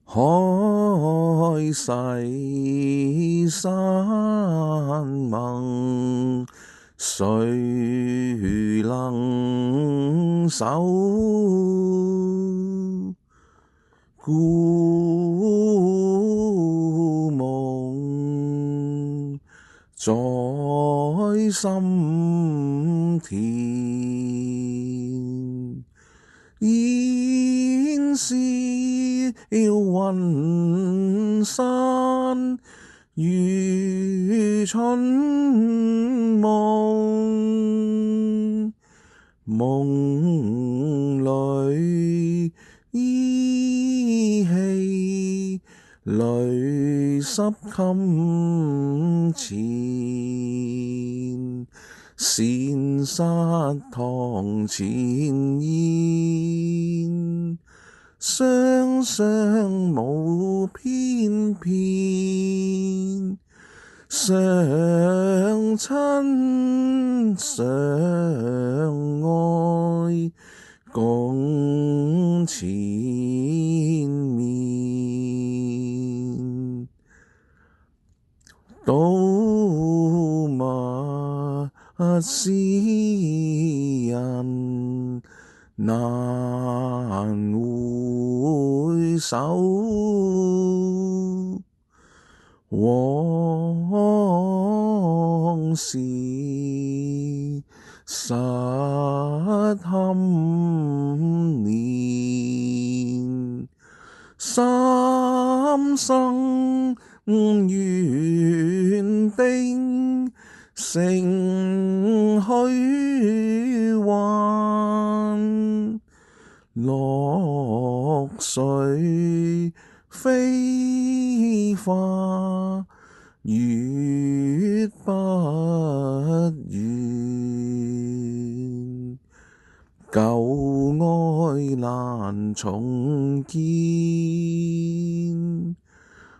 海誓山盟，誰能守？故夢在心田，燃燒雲散如春夢，夢裏依稀淚濕襟前，羨煞堂前燕，雙雙舞翩翩，相親相愛共纏綿，稻麥詩人難回首，往事實堪憐，三生緣定成虛幻，落水飛花月不圓，舊愛難重見，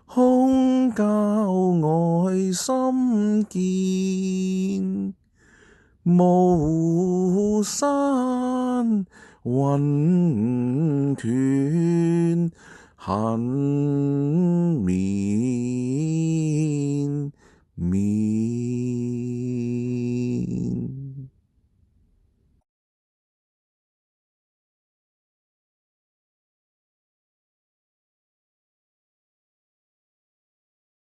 空教愛心堅，巫山雲斷恨綿綿。